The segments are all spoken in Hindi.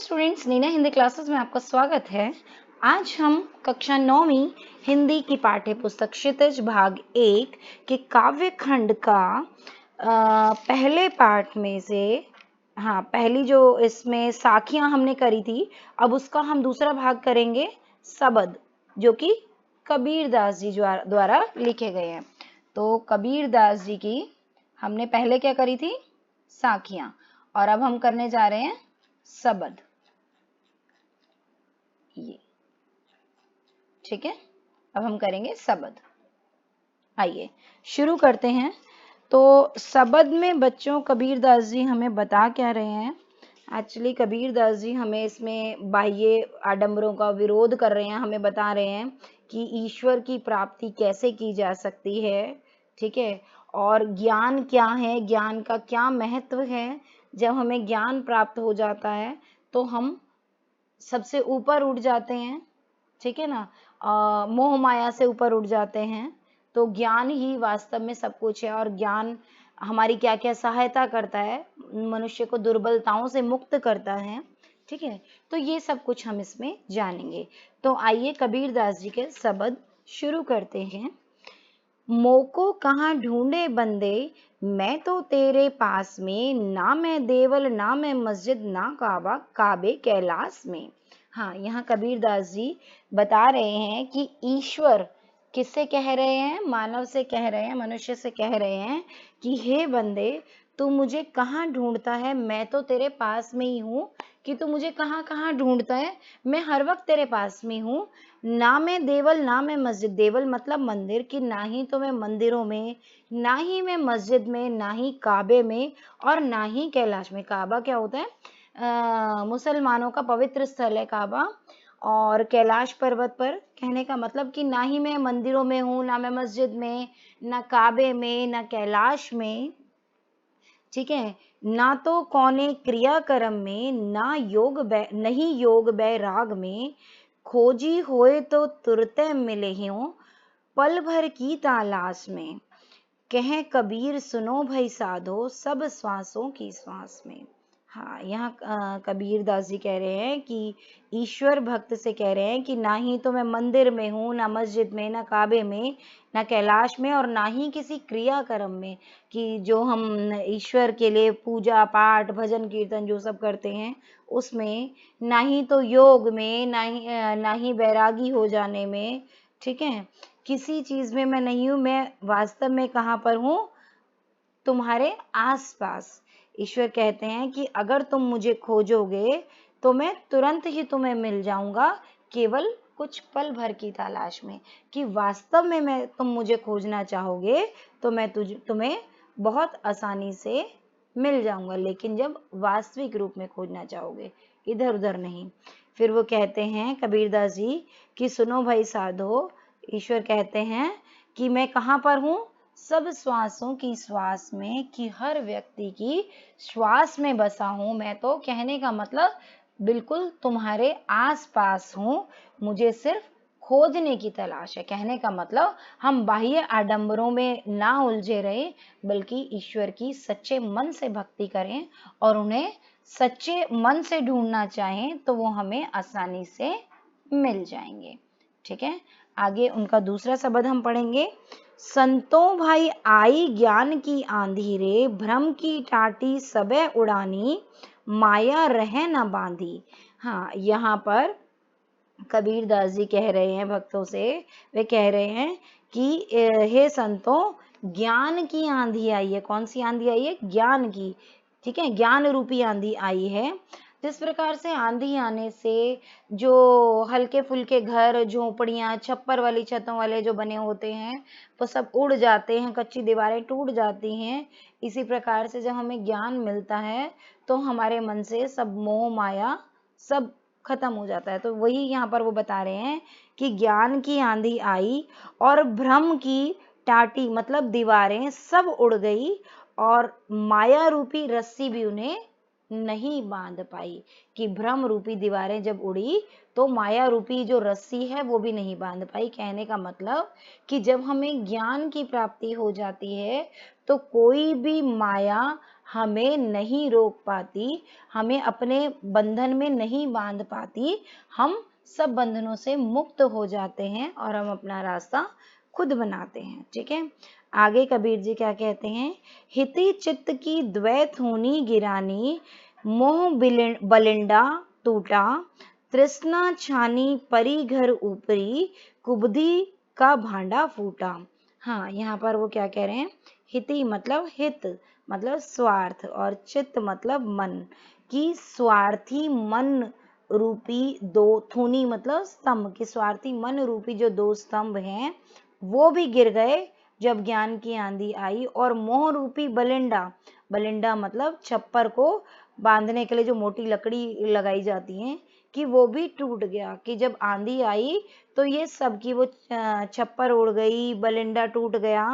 स्टूडेंट्स, नीना हिंदी क्लासेस में आपका स्वागत है। आज हम कक्षा 9वीं हिंदी की पाठ्य पुस्तक क्षितिज भाग 1 के काव्य खंड का पहले पाठ में से पहली जो इसमें साखियां हमने करी थी, अब उसका हम दूसरा भाग करेंगे सबद, जो कि कबीरदास जी द्वारा लिखे गए हैं। तो कबीरदास जी की हमने पहले क्या करी थी? साखियां, और अब हम करने जा रहे हैं सबद। ये ठीक है, अब हम करेंगे सबद। आइए शुरू करते हैं। तो सबद में बच्चों कबीरदास जी हमें बता क्या रहे हैं? एक्चुअली कबीरदास जी हमें इसमें बाह्य आडंबरों का विरोध कर रहे हैं। हमें बता रहे हैं कि ईश्वर की प्राप्ति कैसे की जा सकती है, ठीक है, और ज्ञान क्या है, ज्ञान का क्या महत्व है। जब हमें ज्ञान प्राप्त हो जाता है तो हम सबसे ऊपर उठ जाते हैं, ठीक है ना, मोह माया से ऊपर उठ जाते हैं। तो ज्ञान ही वास्तव में सब कुछ है, और ज्ञान हमारी क्या क्या सहायता करता है, मनुष्य को दुर्बलताओं से मुक्त करता है, ठीक है। तो ये सब कुछ हम इसमें जानेंगे। तो आइए कबीरदास जी के सबद शुरू करते हैं। मोको कहाँ ढूंढे बंदे, मैं तो तेरे पास में, ना मैं देवल ना मैं मस्जिद ना काबा काबे कैलाश में। हाँ, यहाँ कबीरदास जी बता रहे हैं कि ईश्वर किससे कह रहे हैं? मानव से कह रहे हैं, मनुष्य से कह रहे हैं कि हे बंदे, तू मुझे कहाँ ढूंढता है? मैं तो तेरे पास में ही हूँ। कि तू मुझे कहाँ कहाँ ढूंढता है? मैं हर वक्त तेरे पास में हूँ। ना मैं देवल ना मैं मस्जिद, देवल मतलब मंदिर, कि ना ही तो मैं मंदिरों में, ना ही मैं मस्जिद में, ना ही काबे में, और ना ही कैलाश में। काबा क्या होता है? मुसलमानों का पवित्र स्थल है काबा। और कैलाश पर्वत पर कहने का मतलब कि ना ही मैं मंदिरों में हूँ, ना मैं मस्जिद में, ना काबे में, ना कैलाश में, ठीक है। ना तो कौने क्रिया कर्म में, ना योग नहीं योग बैराग में, खोजी होए तो तुरते मिले ह्यो, पल भर की तलाश में। कहें कबीर सुनो भई साधो, सब श्वासों की श्वास में। हाँ, यहाँ कबीरदास जी कह रहे हैं कि ईश्वर भक्त से कह रहे हैं कि ना ही तो मैं मंदिर में हूँ, ना मस्जिद में, ना काबे में, ना कैलाश में, और ना ही किसी क्रिया कर्म में, कि जो हम ईश्वर के लिए पूजा पाठ भजन कीर्तन जो सब करते हैं उसमें, ना ही तो योग में, ना ही बैरागी हो जाने में, ठीक है। किसी चीज में मैं नहीं हूँ। मैं वास्तव में कहाँ पर हूँ? तुम्हारे आसपास। ईश्वर कहते हैं कि अगर तुम मुझे खोजोगे तो मैं तुरंत ही तुम्हें मिल जाऊंगा, केवल कुछ पल भर की तलाश में। कि वास्तव में तुम मुझे खोजना चाहोगे तो मैं तुम्हें बहुत आसानी से मिल जाऊंगा, लेकिन जब वास्तविक रूप में खोजना चाहोगे, इधर उधर नहीं। फिर वो कहते हैं कबीरदास जी कि सुनो भाई साधो, ईश्वर कहते हैं कि मैं कहाँ पर हूँ? सब श्वासों की श्वास में, कि हर व्यक्ति की श्वास में बसा हूं मैं। तो कहने का मतलब बिल्कुल तुम्हारे आस पास हूं, मुझे सिर्फ खोजने की तलाश है। कहने का मतलब हम बाह्य आडंबरों में ना उलझे रहे, बल्कि ईश्वर की सच्चे मन से भक्ति करें, और उन्हें सच्चे मन से ढूंढना चाहें तो वो हमें आसानी से मिल जाएंगे, ठीक है। आगे उनका दूसरा शब्द हम पढ़ेंगे। संतों भाई आई ज्ञान की आंधी रे, भ्रम की टाटी सबे उड़ानी, माया रहे न बांधी। हाँ, यहाँ पर कबीरदास जी कह रहे हैं भक्तों से, वे कह रहे हैं कि हे संतों, ज्ञान की आंधी आई है। कौन सी आंधी आई है? ज्ञान की, ठीक है, ज्ञान रूपी आंधी आई है। जिस प्रकार से आंधी आने से जो हल्के फुल्के घर, झोपड़ियां, छप्पर वाली छतों वाले जो बने होते हैं वो सब उड़ जाते हैं, कच्ची दीवारें टूट जाती हैं, इसी प्रकार से जब हमें ज्ञान मिलता है तो हमारे मन से सब मोह माया सब खत्म हो जाता है। तो वही यहाँ पर वो बता रहे हैं कि ज्ञान की आंधी आई और भ्रम की टाटी मतलब दीवारें सब उड़ गई, और माया रूपी रस्सी भी उन्हें नहीं बांध पाई। कि भ्रम रूपी दीवारें जब उड़ी तो माया रूपी जो रस्सी है वो भी नहीं बांध पाई। कहने का मतलब कि जब हमें ज्ञान की प्राप्ति हो जाती है तो कोई भी माया हमें नहीं रोक पाती, हमें अपने बंधन में नहीं बांध पाती। हम सब बंधनों से मुक्त हो जाते हैं और हम अपना रास्ता खुद बनाते हैं। ठीक है, आगे कबीर जी क्या कहते हैं, हिति चित्त की द्वैत होनी गिरानी, मोह बलिंडा टूटा, तृष्णा छानी परी घर ऊपरी, कुबधी का भांडा फूटा। हाँ, यहाँ पर वो क्या कह रहे हैं, हिति मतलब हित मतलब स्वार्थ और चित्त मतलब मन, की स्वार्थी मन रूपी दो, थूनी मतलब स्तंभ, की स्वार्थी मन रूपी जो दो स्तंभ हैं वो भी गिर गए जब ज्ञान की आंधी आई, और मोह रूपी बलिंडा, बलिंडा मतलब छप्पर को बांधने के लिए जो मोटी लकड़ी लगाई जाती है, कि वो भी टूट गया, कि जब आंधी आई तो ये सब की वो छप्पर उड़ गई, बलिंडा टूट गया।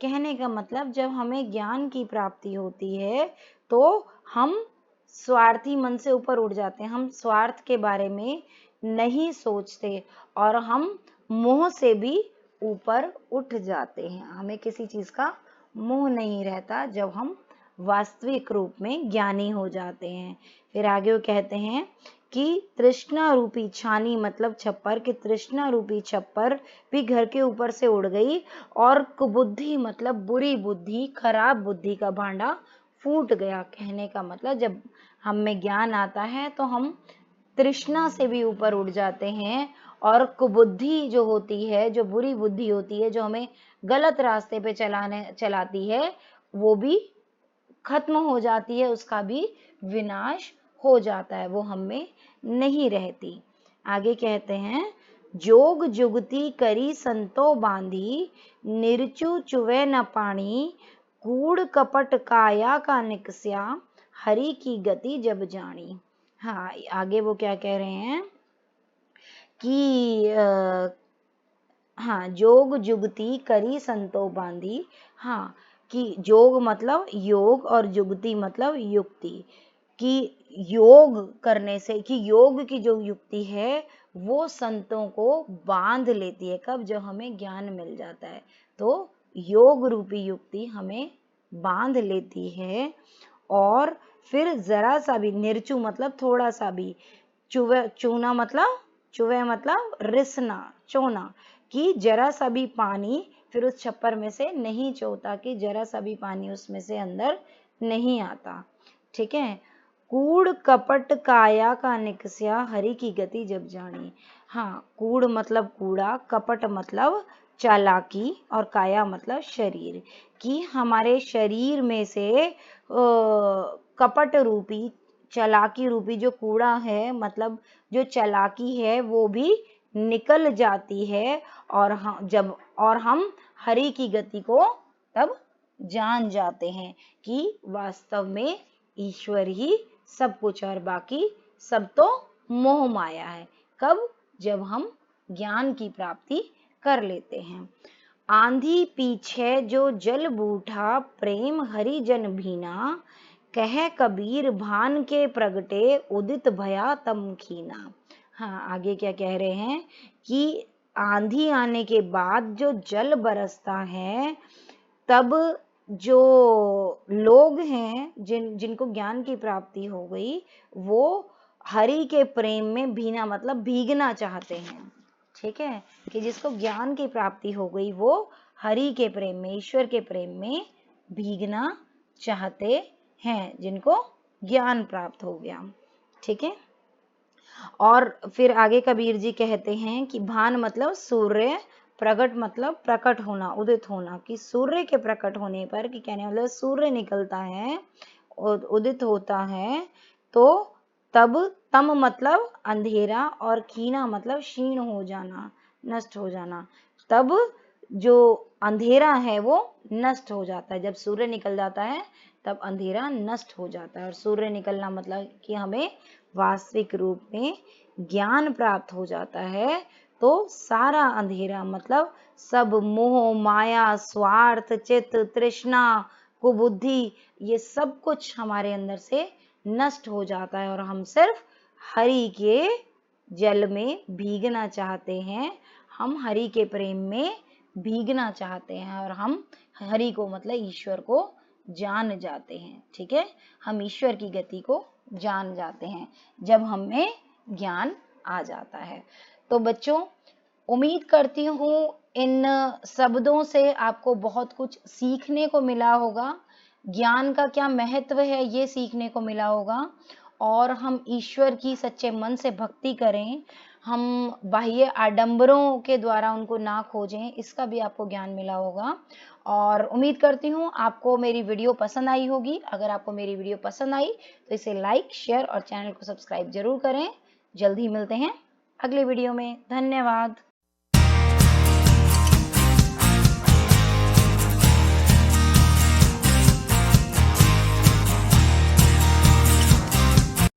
कहने का मतलब जब हमें ज्ञान की प्राप्ति होती है तो हम स्वार्थी मन से ऊपर उठ जाते हैं, हम स्वार्थ के बारे में नहीं सोचते और हम मोह से भी ऊपर उठ जाते हैं। हमें किसी चीज का मोह नहीं रहता जब हम वास्तविक रूप में ज्ञानी हो जाते हैं। फिर आगे वो कहते हैं कि तृष्णा रूपी छानी मतलब छप्पर, की तृष्णा रूपी छप्पर भी घर के ऊपर से उड़ गई, और कुबुद्धि मतलब बुरी बुद्धि, खराब बुद्धि का भांडा फूट गया। कहने का मतलब जब हम में ज्ञान आता है तो हम तृष्णा से भी ऊपर उठ जाते हैं, और कुबुद्धि जो होती है, जो बुरी बुद्धि होती है, जो हमें गलत रास्ते पे चलाती है, वो भी खत्म हो जाती है, उसका भी विनाश हो जाता है, वो हम में नहीं रहती। आगे कहते हैं, जोग जुगती करी संतो बांधी, निर्चु चुवे न पानी, कूड़ कपट काया का निकस्या, हरि की गति जब जानी। हाँ, आगे वो क्या कह रहे हैं कि हाँ, जोग जुगती करी संतो बांधी। हाँ, कि जोग मतलब योग और जुगती मतलब युक्ति, कि योग करने से, कि योग की जो युक्ति है वो संतों को बांध लेती है। कब, जब हमें ज्ञान मिल जाता है तो योग रूपी युक्ति हमें बांध लेती है। और फिर जरा सा भी, निर्चु मतलब थोड़ा सा भी, चुवे चूना मतलब, चुवे मतलब रिसना चोना, कि जरा सा भी पानी फिर उस छप्पर में से नहीं चोता, कि जरा सा भी पानी उसमें से अंदर नहीं आता। ठीक है, कूड़ कपट काया का निकस्या, हरि की गति जब जानी। हाँ, कूड़ मतलब कूड़ा, कपट मतलब चालाकी, और काया मतलब शरीर, कि हमारे शरीर में से कपट रूपी, चालाकी रूपी जो कूड़ा है, मतलब जो चालाकी है वो भी निकल जाती है, और हम हरि की गति को तब जान जाते हैं कि वास्तव में ईश्वर ही सब कुछ, और बाकी सब तो मोह माया है। कब, जब हम ज्ञान की प्राप्ति कर लेते हैं। आंधी पीछे जो जल बूठा, प्रेम हरि जन भीना, कह कबीर भान के प्रगटे, उदित भया तम खीना। हाँ, आगे क्या कह रहे हैं कि आंधी आने के बाद जो जल बरसता है, तब जो लोग हैं जिनको ज्ञान की प्राप्ति हो गई, वो हरि के प्रेम में भीना मतलब भीगना चाहते हैं। ठीक है, कि जिसको ज्ञान की प्राप्ति हो गई वो हरि के प्रेम में, ईश्वर के प्रेम में भीगना चाहते हैं, जिनको ज्ञान प्राप्त हो गया। ठीक है, और फिर आगे कबीर जी कहते हैं कि भान मतलब सूर्य, प्रगट मतलब प्रकट होना, उदित होना, कि सूर्य के प्रकट होने पर, कि कहने मतलब सूर्य निकलता है, उदित होता है, तो तब, तम मतलब अंधेरा, और खीना मतलब क्षीण हो जाना, नष्ट हो जाना, तब जो अंधेरा है वो नष्ट हो जाता है। जब सूर्य निकल जाता है तब अंधेरा नष्ट हो जाता है, और सूर्य निकलना मतलब कि हमें वास्तविक रूप में ज्ञान प्राप्त हो जाता है, तो सारा अंधेरा मतलब सब मोह माया, स्वार्थ, चित्त, तृष्णा, कुबुद्धि, ये सब कुछ हमारे अंदर से नष्ट हो जाता है, और हम सिर्फ हरि के जल में भीगना चाहते हैं। हम हरि के प्रेम में भीगना चाहते हैं, और हम हरि को मतलब ईश्वर को जान जाते हैं। ठीक है, हम ईश्वर की गति को जान जाते हैं जब हमें ज्ञान आ जाता है। तो बच्चों, उम्मीद करती हूँ इन शब्दों से आपको बहुत कुछ सीखने को मिला होगा, ज्ञान का क्या महत्व है ये सीखने को मिला होगा, और हम ईश्वर की सच्चे मन से भक्ति करें, हम बाह्य आडंबरों के द्वारा उनको ना खोजें, इसका भी आपको ज्ञान मिला होगा। और उम्मीद करती हूँ आपको मेरी वीडियो पसंद आई होगी। अगर आपको मेरी वीडियो पसंद आई तो इसे लाइक, शेयर और चैनल को सब्सक्राइब जरूर करें। जल्द ही मिलते हैं अगले वीडियो में। धन्यवाद।